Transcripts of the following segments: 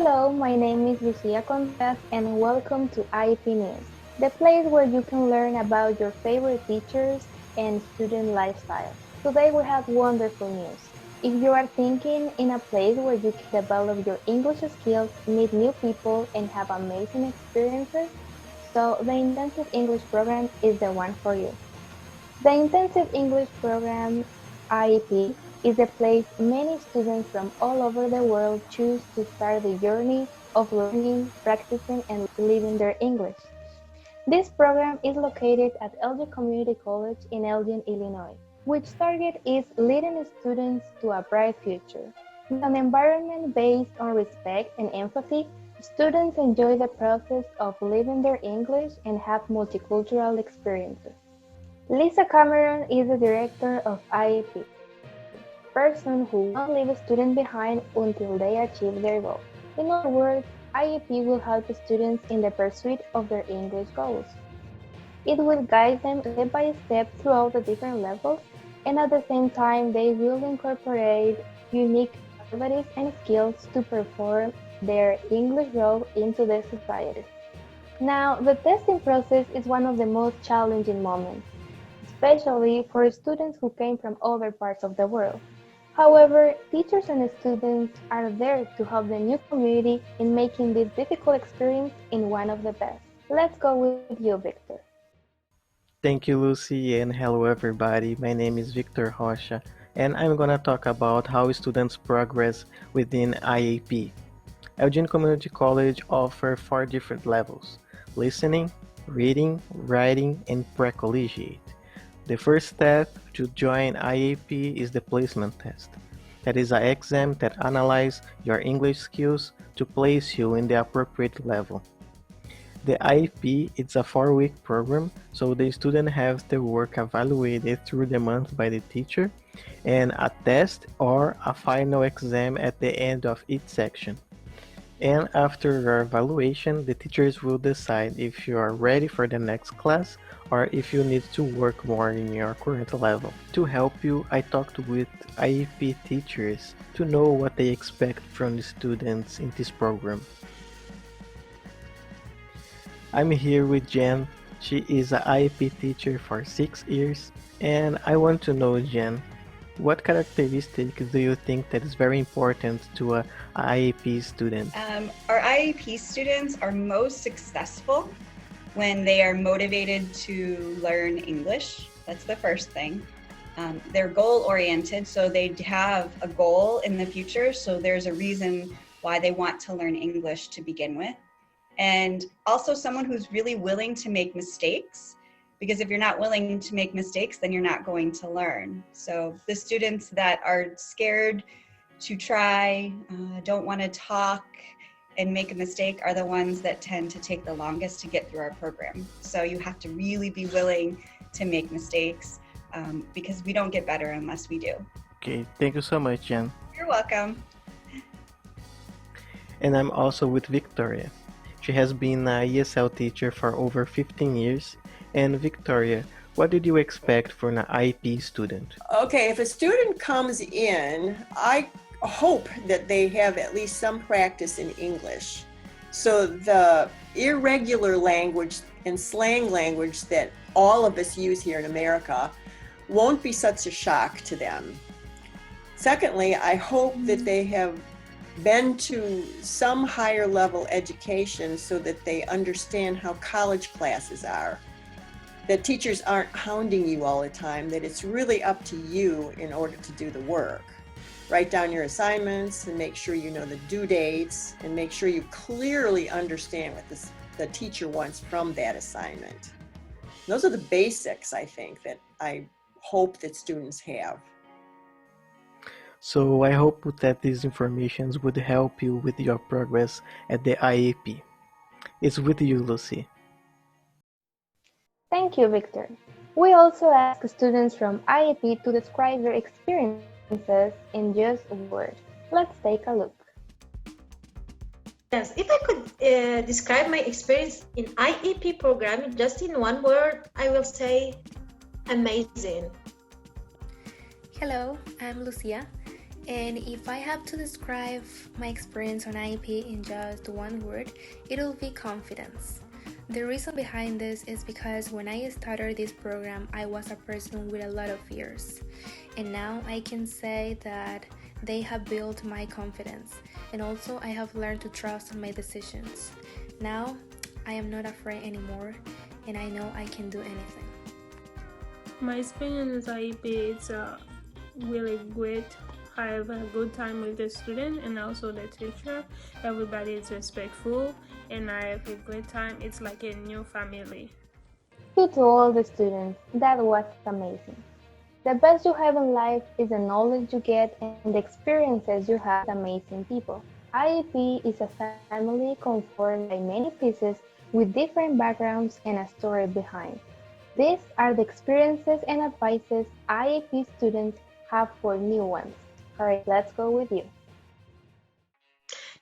Hello, my name is Lucia Contreras and welcome to IEP News, the place where you can learn about your favorite teachers and student lifestyle. Today we have wonderful news. If you are thinking in a place where you can develop your English skills, meet new people, and have amazing experiences, so the Intensive English program is the one for you. The Intensive English Program (IEP) is a place many students from all over the world choose to start the journey of learning, practicing, and living their English. This program is located at Elgin Community College in Elgin, Illinois, which target is leading students to a bright future. With an environment based on respect and empathy, students enjoy the process of living their English and have multicultural experiences. Lisa Cameron is the director of IEP, person who won't leave a student behind until they achieve their goal. In other words, IEP will help students in the pursuit of their English goals. It will guide them step by step throughout the different levels, and at the same time, they will incorporate unique abilities and skills to perform their English role into the society. Now, the testing process is one of the most challenging moments, especially for students who came from other parts of the world. However, teachers and students are there to help the new community in making this difficult experience in one of the best. Let's go with you, Victor. Thank you, Lucy, and hello everybody. My name is Victor Rocha, and I'm gonna talk about how students progress within IEP. Elgin Community College offers 4 different levels: listening, reading, writing, and pre-collegiate. The first step to join IEP is the placement test. That is an exam that analyzes your English skills to place you in the appropriate level. The IEP is a 4-week program, so the student has their work evaluated through the month by the teacher, and a test or a final exam at the end of each section. And after your evaluation, the teachers will decide if you are ready for the next class or if you need to work more in your current level. To help you, I talked with IEP teachers to know what they expect from the students in this program. I'm here with Jenn. She is an IEP teacher for 6 years, and I want to know, Jenn, what characteristics do you think that is very important to a IEP student? Our IEP students are most successful when they are motivated to learn English. That's the first thing. They're goal-oriented, so they have a goal in the future, so there's a reason why they want to learn English to begin with. And also someone who's really willing to make mistakes, because if you're not willing to make mistakes, then you're not going to learn. So the students that are scared to try, don't want to talk and make a mistake are the ones that tend to take the longest to get through our program. So you have to really be willing to make mistakes because we don't get better unless we do. Okay, thank you so much, Jenn. You're welcome. And I'm also with Victoria. She has been a ESL teacher for over 15 years. And Victoria, what did you expect from an IEP student? Okay, if a student comes in, I hope that they have at least some practice in English. So the irregular language and slang language that all of us use here in America won't be such a shock to them. Secondly, I hope that they have been to some higher level education so that they understand how college classes are. That teachers aren't hounding you all the time, that it's really up to you in order to do the work. Write down your assignments and make sure you know the due dates and make sure you clearly understand what the teacher wants from that assignment. Those are the basics, I think, that I hope that students have. So I hope that these informations would help you with your progress at the IEP. It's with you, Lucy. Thank you, Victor. We also ask students from IEP to describe their experiences in just a word. Let's take a look. Yes, if I could describe my experience in IEP program just in one word, I will say amazing. Hello, I'm Lucia, And if I have to describe my experience on IEP in just one word, it will be confidence. The reason behind this is because when I started this program, I was a person with a lot of fears. And now I can say that they have built my confidence. And also I have learned to trust on my decisions. Now I am not afraid anymore, and I know I can do anything. My experience at IEP is really great. I have a good time with the student and also the teacher. Everybody is respectful and I have a great time. It's like a new family. To all the students, that was amazing. The best you have in life is the knowledge you get and the experiences you have with amazing people. IEP is a family composed by many pieces with different backgrounds and a story behind. These are the experiences and advices IEP students have for new ones. Alright, let's go with you.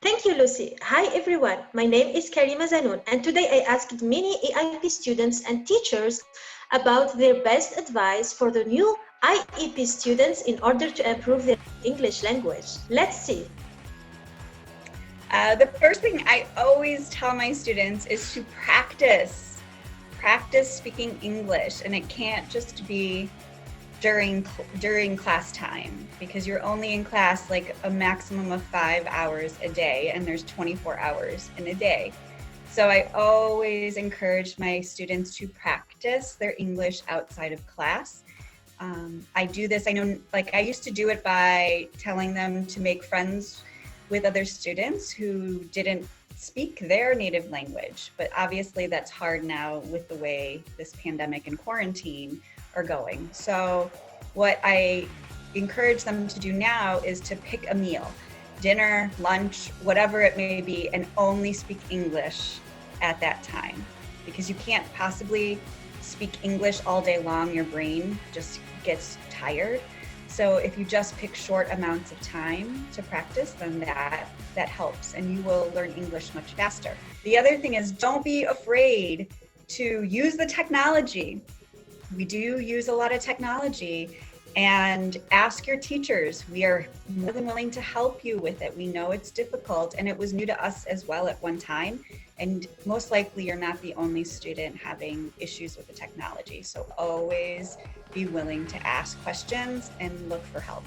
Thank you, Lucy. Hi, everyone. My name is Karima Zanoune, and today I asked many IEP students and teachers about their best advice for the new IEP students in order to improve their English language. Let's see. The first thing I always tell my students is to practice. Practice speaking English, and it can't just be during class time, because you're only in class like a maximum of 5 hours a day, and there's 24 hours in a day. So I always encourage my students to practice their English outside of class. I do this, I know, like I used to do it by telling them to make friends with other students who didn't speak their native language, but obviously that's hard now with the way this pandemic and quarantine are going. So what I encourage them to do now is to pick a meal, dinner, lunch, whatever it may be, and only speak English at that time, because you can't possibly speak English all day long. Your brain just gets tired. So if you just pick short amounts of time to practice, then that helps, and you will learn English much faster. The other thing is, don't be afraid to use the technology. We do use a lot of technology, and ask your teachers. We are more than willing to help you with it. We know it's difficult, and it was new to us as well at one time. And most likely you're not the only student having issues with the technology. So always be willing to ask questions and look for help.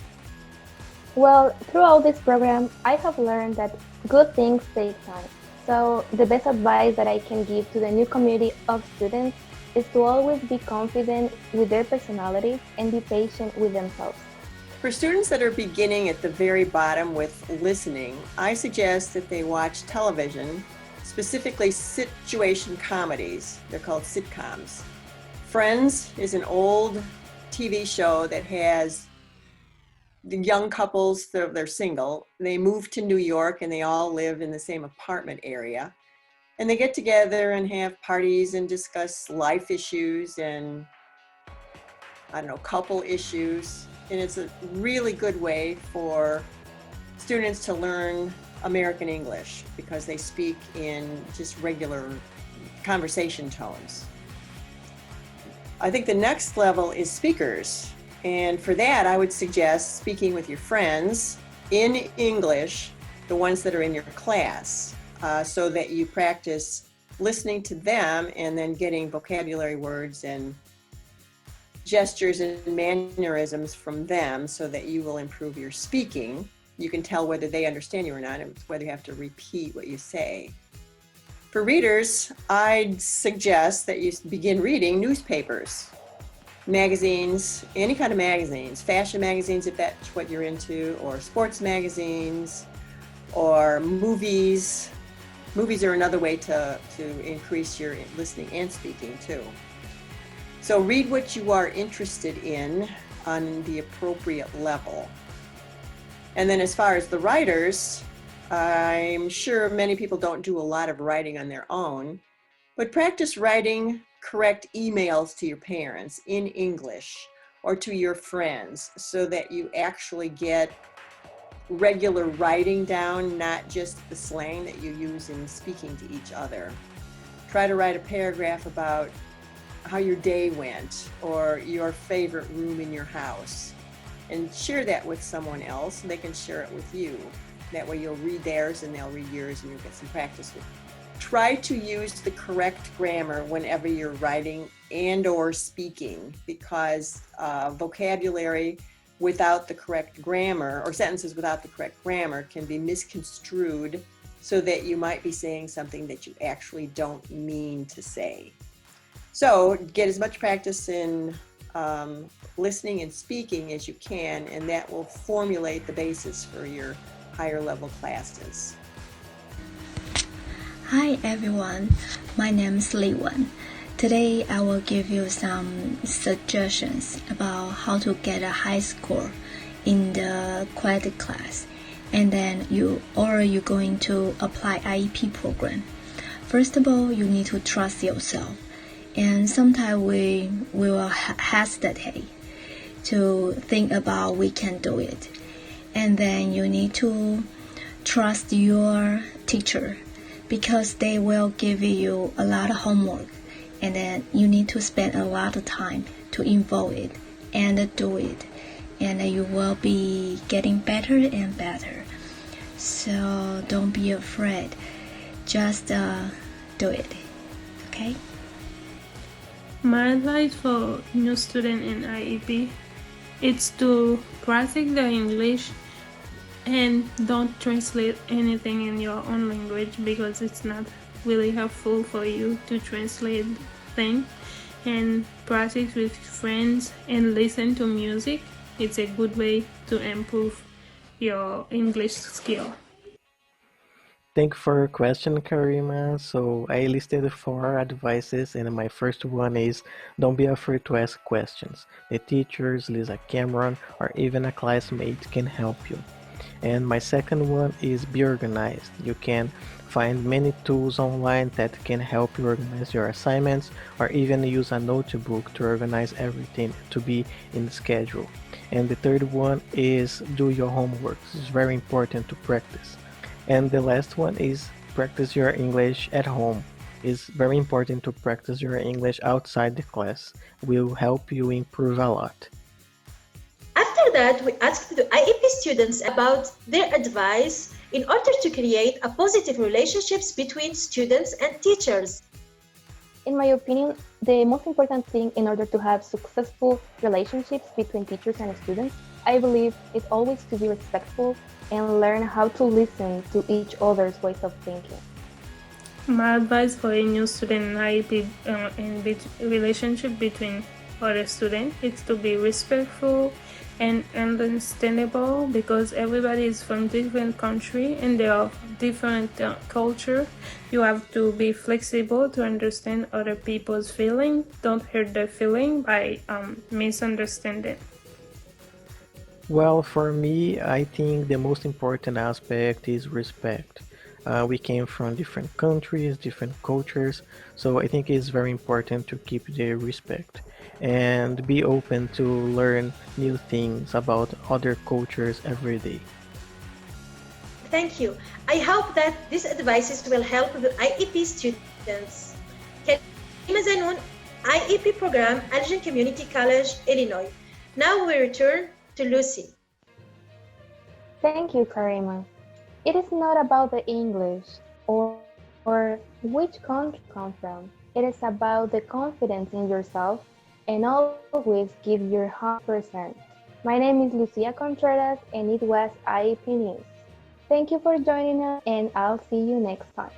Well, throughout this program, I have learned that good things take time. So the best advice that I can give to the new community of students is to always be confident with their personalities and be patient with themselves. For students that are beginning at the very bottom with listening, I suggest that they watch television, specifically situation comedies. They're called sitcoms. Friends is an old TV show that has the young couples, they're single. They move to New York and they all live in the same apartment area. And they get together and have parties and discuss life issues and, couple issues. And it's a really good way for students to learn American English because they speak in just regular conversation tones. I think the next level is speakers. And for that, I would suggest speaking with your friends in English, the ones that are in your class. So that you practice listening to them and then getting vocabulary words and gestures and mannerisms from them so that you will improve your speaking. You can tell whether they understand you or not, and whether you have to repeat what you say. For readers, I'd suggest that you begin reading newspapers, magazines, any kind of magazines, fashion magazines if that's what you're into, or sports magazines, or movies. Movies are another way to increase your listening and speaking too. So read what you are interested in on the appropriate level. And then as far as the writers, I'm sure many people don't do a lot of writing on their own, but practice writing correct emails to your parents in English or to your friends so that you actually get regular writing down, not just the slang that you use in speaking to each other. Try to write a paragraph about how your day went or your favorite room in your house. and share that with someone else, and they can share it with you. That way you'll read theirs and they'll read yours, and you'll get some practice with it. Try to use the correct grammar whenever you're writing and or speaking, because vocabulary without the correct grammar, or sentences without the correct grammar, can be misconstrued so that you might be saying something that you actually don't mean to say. So get as much practice in listening and speaking as you can, and that will formulate the basis for your higher level classes. Hi everyone, my name is Li Wen. Today I will give you some suggestions about how to get a high score in the credit class, and then you're going to apply IEP program. First of all, you need to trust yourself, and sometimes we will hesitate to think about we can do it, and then you need to trust your teacher, because they will give you a lot of homework, and then you need to spend a lot of time to involve it and do it, and you will be getting better and better. So don't be afraid, just do it, okay? My advice for new student in IEP is to practice the English and don't translate anything in your own language, because it's not really helpful for you to translate things. And practice with friends and listen to music. It's a good way to improve your English skill. Thank you for your question, Karima. So I listed 4 advices, and my first one is don't be afraid to ask questions. The teachers, Lisa Cameron, or even a classmate can help you. And my second one is be organized. You can find many tools online that can help you organize your assignments, or even use a notebook to organize everything to be in schedule. And the third one is do your homework. It's very important to practice. And the last one is practice your English at home. It's very important to practice your English outside the class. It will help you improve a lot. After that, we asked the IEP students about their advice in order to create a positive relationships between students and teachers. In my opinion, the most important thing in order to have successful relationships between teachers and students, I believe, is always to be respectful and learn how to listen to each other's ways of thinking. My advice for a new student in IEP relationship between other students is to be respectful and understandable, because everybody is from different country and they are different culture. You have to be flexible to understand other people's feeling. Don't hurt their feeling by misunderstanding. Well, for me, I think the most important aspect is respect. We came from different countries, different cultures, so I think it's very important to keep the respect and be open to learn new things about other cultures every day. Thank you. I hope that these advices will help the IEP students. Karima Zanoune, IEP program, Elgin Community College, Illinois. Now we return to Lucy. Thank you, Karima. It is not about the English or which country you come from. It is about the confidence in yourself and always give your 100%. My name is Lucia Contreras, and it was IEP News. Thank you for joining us, and I'll see you next time.